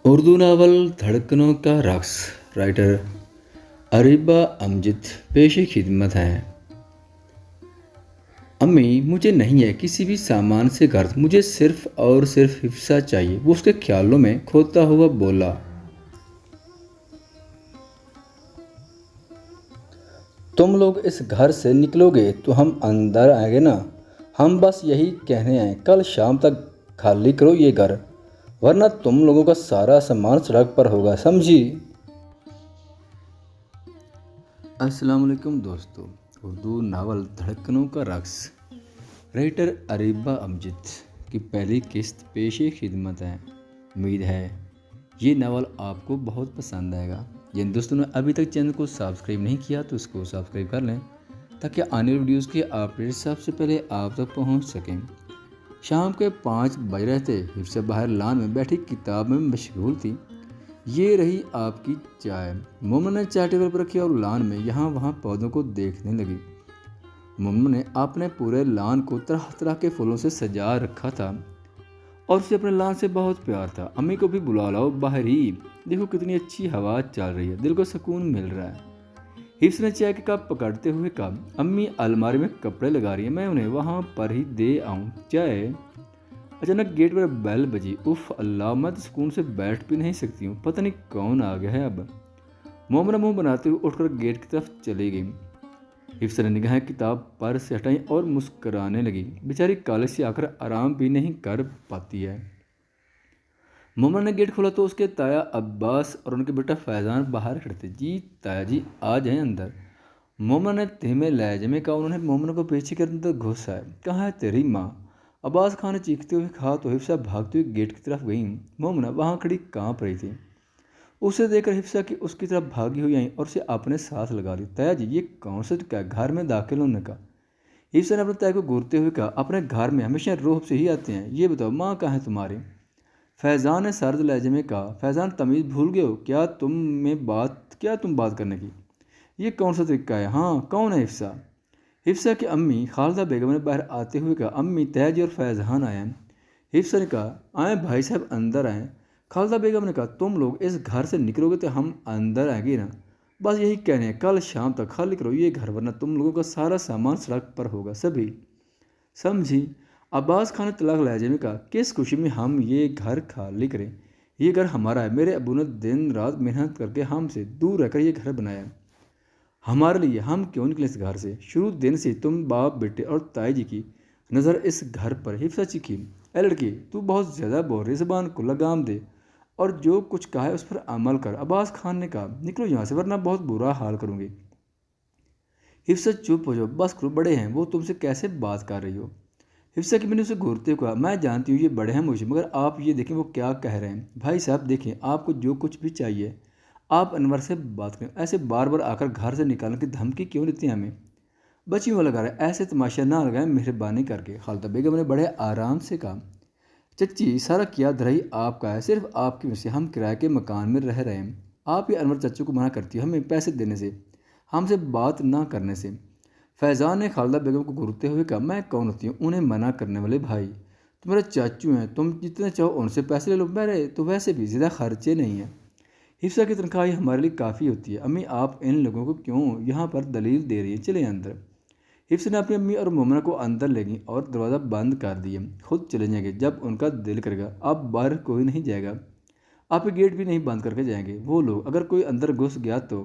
Urdu novel धड़कनों का रक्स। Writer Areeba Amjad पेशे खिदमत है। अम्मी, मुझे नहीं है किसी भी सामान से गर्ज, मुझे सिर्फ और सिर्फ हिफ्सा चाहिए। वो उसके ख्यालों में खोता हुआ बोला। तुम लोग इस घर से निकलोगे तो हम अंदर आएंगे ना। हम बस यही कहने आए, कल शाम तक खाली करो ये घर, वरना तुम लोगों का सारा सामान सड़क पर होगा, समझी। अस्सलाम वालेकुम दोस्तों। उर्दू नावल धड़कनों का रक्स राइटर अरीबा अमजद की पहली किस्त पेशे खिदमत है। उम्मीद है ये नावल आपको बहुत पसंद आएगा। जिन दोस्तों ने अभी तक चैनल को सब्सक्राइब नहीं किया तो इसको सब्सक्राइब कर लें ताकि आने वाली वीडियोज़ के अपडेट सबसे पहले आप तक पहुंच सकें। शाम के 5 बज रहे थे। हिफ्सा बाहर लान में बैठी किताब में मशगूल थी। ये रही आपकी चाय। मोमन ने चाय टेबल पर रखी और लान में यहाँ वहाँ पौधों को देखने लगी। मोमन ने अपने पूरे लान को तरह तरह के फूलों से सजा रखा था और उसे अपने लान से बहुत प्यार था। अम्मी को भी बुला लाओ बाहर ही, देखो कितनी अच्छी हवा चल रही है, दिल को सुकून मिल रहा है। हिफ्स ने चाय का कप पकड़ते हुए कहा, अम्मी अलमारी में कपड़े लगा रही है, मैं उन्हें वहाँ पर ही दे आऊँ चाय। अचानक गेट पर बेल बजी। उफ अल्लाह, मैं तो सुकून से बैठ भी नहीं सकती हूँ, पता नहीं कौन आ गया है अब। मोमना मुंह बनाते हुए उठकर गेट की तरफ चली गई। हिफ्सा ने निगाहें किताब पर से हटाई और मुस्कराने लगी। बेचारी कॉलेज से आकर आराम भी नहीं कर पाती है। मोमन ने गेट खोला तो उसके ताया अब्बास और उनके बेटा फैज़ान बाहर खड़े थे। जी ताया जी, आ जाएं अंदर। मोमन ने धीमे लहजे में कहा। उन्होंने मोमन को पीछे के अंदर घुसाया। कहाँ है तेरी माँ? अब्बास खान ने चीखते हुए कहा तो हिफ्सा भागते हुए गेट की तरफ गई। मोमना वहाँ खड़ी काँप रही थी। उसे देखकर हिफ्सा की उसकी तरफ भागी हुई आई और उसे अपने साथ लगा ली। ताया जी, ये कौन सा क्या घर में दाखिल होने का? हिफ्सा ने अपने ताया को घूरते हुए कहा, अपने घर में हमेशा रोहब से ही आते हैं। ये बताओ माँ कहाँ है तुम्हारी? फैज़ान ने सर्द लहजे में कहा। फैज़ान, तमीज़ भूल गए हो क्या? तुम बात करने की ये कौन सा तरीका है? हाँ, कौन है हिफ्सा? हिफ्सा की अम्मी खालिदा बेगम ने बाहर आते हुए कहा, अम्मी ताया जी और फैज़ान आए हैं। हिफ्सा ने कहा, आए भाई साहब अंदर आए। खालिदा बेगम ने कहा, तुम लोग इस घर से निकलोगे तो हम अंदर आएंगे ना। बस यही कहने हैं, कल शाम तक खाली करो ये घर, वरना तुम लोगों का सारा सामान सड़क पर होगा, सभी समझी। अब्बास खान ने तलाक लहजे में कहा, किस खुशी में हम ये घर खाली करें? ये घर हमारा है। मेरे अबू ने दिन रात मेहनत करके हमसे दूर रहकर ये घर बनाया हमारे लिए। हम क्यों निकले इस घर से? शुरू दिन से तुम बाप बेटे और ताई जी की नज़र इस घर पर। हिफ्सा चीखी, ए लड़की, तू बहुत ज़्यादा बोल रही, ज़बान को लगाम दे और जो कुछ कहा है उस पर अमल कर। अब्बास खान ने कहा, निकलो यहाँ से वरना बहुत बुरा हाल करूँगी। हिफ्सा, चुप हो जाओ, बस करो, बड़े हैं वो, तुमसे कैसे बात कर रही हो? हिफ्सा की मैंने उसे घूरते हुए कहा, मैं जानती हूँ ये बड़े हैं मुझे, मगर आप ये देखें वो क्या कह रहे हैं। भाई साहब देखें, आपको जो कुछ भी चाहिए आप अनवर से बात करें, ऐसे बार बार आकर घर से निकालने की धमकी क्यों देती हैं हमें? बच्चियों वाला घर है, ऐसे तमाशा ना लगाएं मेहरबानी करके। खालिदा बेगम ने बड़े आराम से कहा, चच्ची सारा किया धराई आपका है, सिर्फ आपकी वजह से हम किराए के मकान में रह रहे हैं। आप ही अनवर चच्चू को मना करती हो हमें पैसे देने से, हमसे बात ना करने से। फैज़ान ने खालिदा बेगम को घूरते हुए कहा, मैं कौन होती हूँ उन्हें मना करने वाले? भाई तुम मेरे चाचू हैं, तुम जितने चाहो उनसे पैसे ले लो, मेरे तो वैसे भी ज़्यादा खर्चे नहीं हैं। हिफ्सा की तनख्वाह ही हमारे लिए काफ़ी होती है। अम्मी, आप इन लोगों को क्यों यहाँ पर दलील दे रही है? चले अंदर। हिफ्सा ने अपनी अम्मी और मोमना को अंदर ले गई और दरवाज़ा बंद कर दिया। खुद चले जाएंगे जब उनका दिल करेगा, अब बाहर कोई नहीं जाएगा। आप गेट भी नहीं बंद करके जाएंगे वो लोग, अगर कोई अंदर घुस गया तो।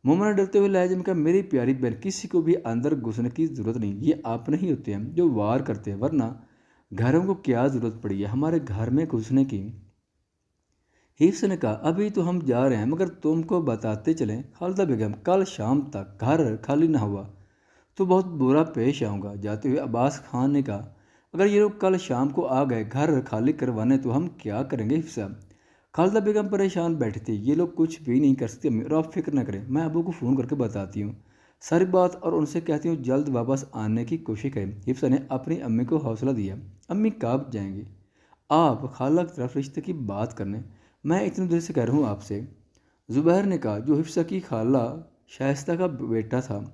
मोमना डरते हुए लहजे में कहा, मेरी प्यारी बहन, किसी को भी अंदर घुसने की ज़रूरत नहीं, ये आप नहीं होते हैं जो वार करते हैं, वरना घरों को क्या ज़रूरत पड़ी है हमारे घर में घुसने की? हिफ्स ने कहा, अभी तो हम जा रहे हैं मगर तुमको बताते चलें खालिदा बेगम, कल शाम तक घर खाली ना हुआ तो बहुत बुरा पेश आऊँगा। जाते हुए अब्बास खान ने कहा, अगर ये लोग कल शाम को आ गए घर खाली करवाने तो हम क्या करेंगे? हिफ्सा। खालिदा बेगम परेशान बैठी थी, ये लोग कुछ भी नहीं कर सकते अम्मी, और आप फिक्र न करें, मैं अबू को फ़ोन करके बताती हूँ सारी बात और उनसे कहती हूँ जल्द वापस आने की कोशिश करें। हिफ्सा ने अपनी अम्मी को हौसला दिया। अम्मी कब जाएंगी आप खाला की तरफ रिश्ते की बात करने? मैं इतनी देर से कह रहा हूँ आपसे, ज़ुबैर ने कहा, जो हिफ्सा की खाला शाइस्ता का बेटा था।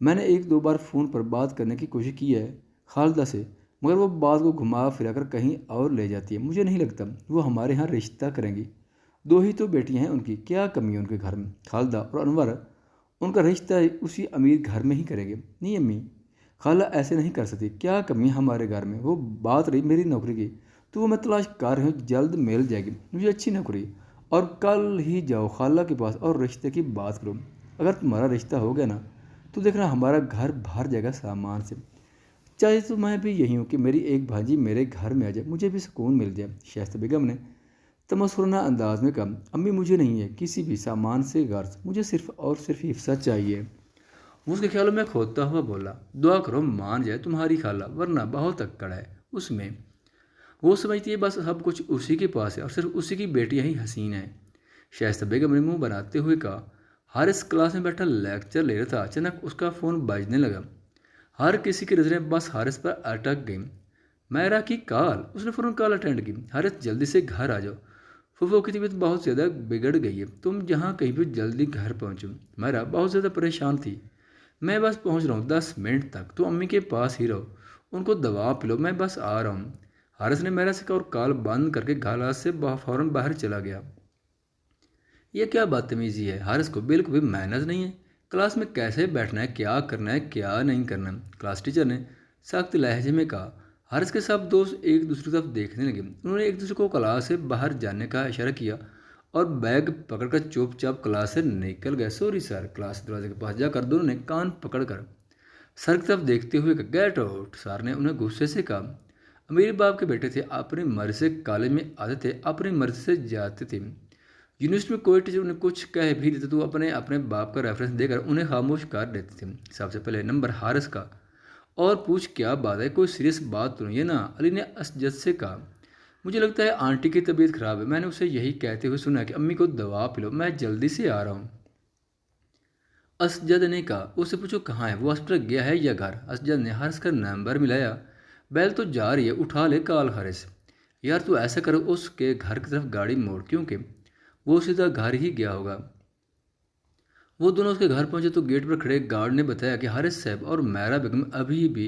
मैंने एक दो बार फ़ोन पर बात करने की कोशिश की है खालिदा से, मगर वो बात को घुमा फिरा कर कहीं और ले जाती है। मुझे नहीं लगता वो हमारे यहाँ रिश्ता करेंगी। 2 ही तो बेटियाँ हैं उनकी, क्या कमी है उनके घर में? खालदा और अनवर उनका रिश्ता उसी अमीर घर में ही करेंगे। नहीं अम्मी, खाला ऐसे नहीं कर सकती। क्या कमी है हमारे घर में? वो बात रही मेरी नौकरी की, तो वो मैं तलाश कर रही हूँ, जल्द मिल जाएगी मुझे अच्छी नौकरी। और कल ही जाओ खाला के पास और रिश्ते की बात करो। अगर तुम्हारा रिश्ता हो गया ना तो देखना हमारा घर भर जाएगा सामान से। चाहे तो मैं भी यही हूँ कि मेरी एक भांजी मेरे घर में आ जाए, मुझे भी सुकून मिल जाए। शाइस्ता बेगम ने तमसुरना अंदाज में कहा, अम्मी मुझे नहीं है किसी भी सामान से गर्ज, मुझे सिर्फ और सिर्फ हिफ्सा चाहिए। वो उसके ख्यालों में खोदता हुआ बोला, दुआ करो मान जाए तुम्हारी खाला, वरना बहुत अक्कड़ है उसमें। वो समझती है बस सब कुछ उसी के पास है और सिर्फ उसी की बेटियां ही हसीन हैं। शाइस्ता बेगम ने मुंह बनाते हुए कहा, हारिस क्लास में बैठा लेक्चर ले रहा था, अचानक उसका फ़ोन बजने लगा। हर किसी की नज़रें बस हारिस पर अटक गईं। मैरा की कॉल, उसने फ़ौरन कॉल अटेंड की। हारिस जल्दी से घर आ जाओ, फूफो की तबीयत बहुत ज़्यादा बिगड़ गई है, तुम जहाँ कहीं भी जल्दी घर पहुँचो। मैरा बहुत ज़्यादा परेशान थी। मैं बस पहुँच रहा हूँ, 10 मिनट तक तो अम्मी के पास ही रहो, उनको दवा पिलो, मैं बस आ रहा हूँ। हारिस ने मैरा से कहा और कॉल बंद करके क्लास से फ़ौरन बाहर चला गया। यह क्या बदतमीज़ी है, हारिस को बिल्कुल भी मैनर्स नहीं है। क्लास में कैसे बैठना है, क्या करना है, क्या नहीं करना। क्लास टीचर ने सख्त लहजे में कहा। हारिस के सब दोस्त एक दूसरे की तरफ देखने लगे। उन्होंने एक दूसरे को क्लास से बाहर जाने का इशारा किया और बैग पकड़कर चुपचाप क्लास से निकल गए। सॉरी सर, क्लास के दरवाजे के पास जाकर दोनों ने कान पकड़कर सर की तरफ देखते हुए कहा, गेट आउट। सर ने उन्हें गुस्से से कहा, अमीर बाप के बेटे थे, अपनी मर्जी से कॉलेज में आते थे, अपनी मर्जी से जाते थे। यूनिवर्सिटी में कोई टीचर उन्हें कुछ कह भी देते तो अपने अपने बाप का रेफरेंस देकर उन्हें खामोश कर देते थे। सबसे पहले नंबर हारिस का, और पूछ क्या बात है, कोई सीरियस बात तो नहीं है ना? अली ने असजद से कहा, मुझे लगता है आंटी की तबीयत खराब है, मैंने उसे यही कहते हुए सुना कि अम्मी को दवा पिलो, मैं जल्दी से आ रहा हूँ। असजद ने कहा, उससे पूछो कहाँ है, वो हॉस्पिटल गया है या घर? असजद ने हारिस का नंबर मिलाया, बैल तो जा रही है, उठा ले कॉल। हारिस, यार तू ऐसा करो, उसके घर की तरफ गाड़ी मोड़, क्योंकि वो सीधा घर ही गया होगा। वो दोनों उसके घर पहुंचे तो गेट पर खड़े गार्ड ने बताया कि हारिस साहब और मैरा बेगम अभी भी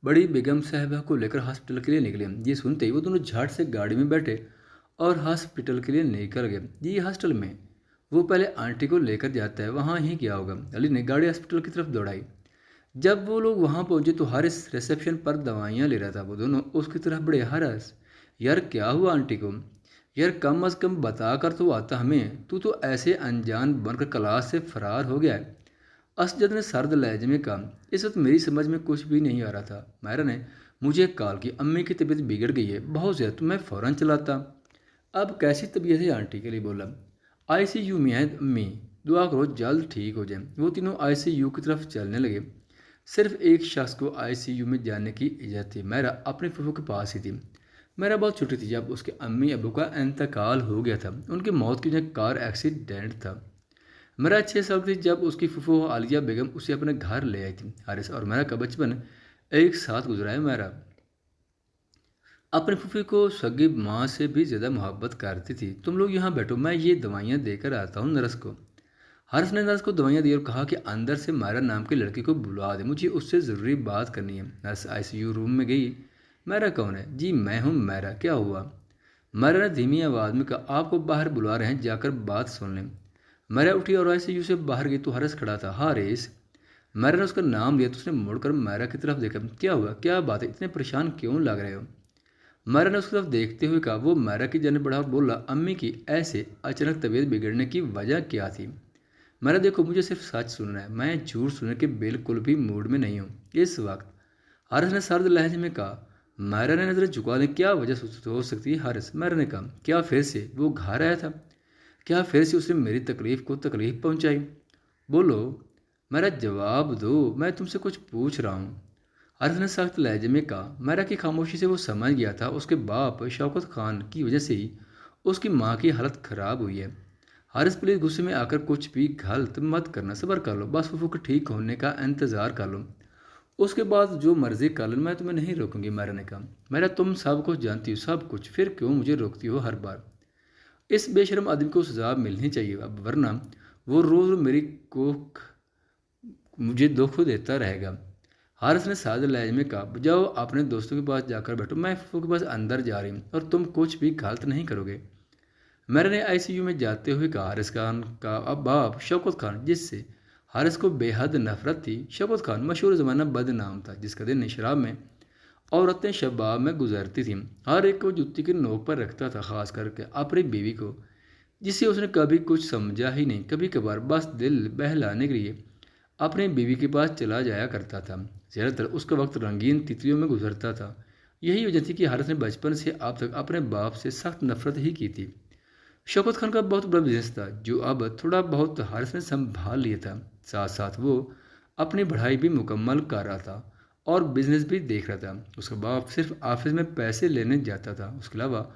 बड़ी बेगम साहबा को लेकर हॉस्पिटल के लिए निकले। ये सुनते ही वो दोनों झट से गाड़ी में बैठे और हॉस्पिटल के लिए निकल गए। ये हॉस्टल में वो पहले आंटी को लेकर जाता है, वहाँ ही गया होगा। अली ने गाड़ी हॉस्पिटल की तरफ दौड़ाई। जब वो लोग वहाँ पहुंचे तो हारिस रिसेप्शन पर दवाइयाँ ले रहा था। वो दोनों उसकी तरफ बढ़े, हारिस यार क्या हुआ आंटी को? यार कम अज़ कम बता कर तो आता हमें, तू तो ऐसे अनजान बनकर क्लास से फरार हो गया है। असजद ने सर्द लहजे में कहा, इस वक्त मेरी समझ में कुछ भी नहीं आ रहा था। मायरा ने मुझे कॉल की, अम्मी की तबीयत बिगड़ गई है बहुत ज़्यादा, तो मैं फ़ौरन चलाता। अब कैसी तबीयत है आंटी? के लिए बोला, आईसीयू में है अम्मी, दुआ करो जल्द ठीक हो जाए। वो तीनों आईसीयू की तरफ चलने लगे। सिर्फ एक शख्स को आईसीयू में जाने की इजाज़त थी, मैरा अपने फूफू के पास ही थी। मेरा बहुत छोटी थी जब उसके अम्मी अबू का इंतकाल हो गया था। उनकी मौत की वजह कार एक्सीडेंट था। मेरा 6 साल थी जब उसकी फूफू आलिया बेगम उसे अपने घर ले आई थी। हारिस और मेरा का बचपन एक साथ गुजरा है। मेरा अपने फूफी को सगी माँ से भी ज़्यादा मोहब्बत करती थी। तुम लोग यहाँ बैठो, मैं ये दवाइयाँ देकर आता हूँ नर्स को। हारिस ने नर्स को दवाइयाँ दी और कहा कि अंदर से मायरा नाम की लड़की को बुला दे, मुझे उससे ज़रूरी बात करनी है। नर्स आईसीयू रूम में गई। मैरा कौन है? जी मैं हूँ मैरा, क्या हुआ? मैरा ने धीमी आवाज़ में कहा, आपको बाहर बुला रहे हैं, जाकर बात सुन लें। मैरा उठी और आईसीयू से बाहर गई तो हारिस खड़ा था। हारिस। मैरा ने उसका नाम लिया तो उसने मुड़कर मैरा की तरफ देखा। क्या हुआ, क्या बात है, इतने परेशान क्यों लग रहे हो? मैरा ने उसकी तरफ देखते हुए कहा। वो मैरा की जाने बढ़ा और बोला, अम्मी की ऐसे अचानक तबीयत बिगड़ने की वजह क्या थी? मैरा देखो, मुझे सिर्फ सच सुनना है, मैं झूठ सुनने के बिल्कुल भी मूड में नहीं हूँ इस वक्त। हारिस ने सर्द लहजे में कहा। मैरा ने नजरें झुका ली। क्या वजह हो सकती है हारिस? मैरा ने कहा, क्या फिर से वो घर आया था? क्या फिर से उसने मेरी तकलीफ को तकलीफ पहुंचाई? बोलो, मेरा जवाब दो, मैं तुमसे कुछ पूछ रहा हूँ। हारिस ने सख्त लहजे में कहा। मैरा की खामोशी से वो समझ गया था उसके बाप शौकत खान की वजह से ही उसकी माँ की हालत ख़राब हुई है। हारिस प्लीज़ गुस्से में आकर कुछ भी गलत मत करना, सब्र कर लो, बस फूफू के ठीक होने का इंतज़ार कर लो, उसके बाद जो मर्जी कर लो, मैं तुम्हें नहीं रोकूंगी। मैरा ने कहा। मैरा तुम सब कुछ जानती हो, सब कुछ, फिर क्यों मुझे रोकती हो हर बार? इस बेशरम आदमी को सजा मिलनी चाहिए अब, वरना वो रोज़ मेरी को मुझे दुख देता रहेगा। हारिस ने सादे लहजे में कहा, जाओ अपने दोस्तों के पास जाकर बैठो, मैं फूफू के पास अंदर जा रही हूँ और तुम कुछ भी गलत नहीं करोगे। मैंने ने आईसीयू में जाते हुए कहा। हारिस खान का अब बाप शौकत खान, जिससे हारिस को बेहद नफरत थी। शौकत खान मशहूर ज़माना बदनाम था, जिसका दिन शराब में औरतें शबाब में गुजरती थीं। हर एक को जुत्ती की नोक पर रखता था, ख़ास करके अपनी बीवी को, जिसे उसने कभी कुछ समझा ही नहीं। कभी कभार बस दिल बहलाने के लिए अपनी बीवी के पास चला जाया करता था। ज़्यादातर उसका वक्त रंगीन तितलियों में गुजरता था। यही वजह थी कि हारिस ने बचपन से अब तक अपने बाप से सख्त नफरत ही की थी। शौकत खान का बहुत बड़ा बिजनेस था, जो अब थोड़ा बहुत हारिस ने संभाल लिया था। साथ साथ वो अपनी पढ़ाई भी मुकम्मल कर रहा था और बिजनेस भी देख रहा था। उसका बाप सिर्फ ऑफिस में पैसे लेने जाता था, उसके अलावा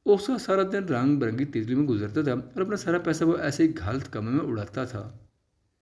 उसका सारा दिन रंग बिरंगी तितली में गुजरता था और अपना सारा पैसा वो ऐसे ही गलत कामों में उड़ाता था।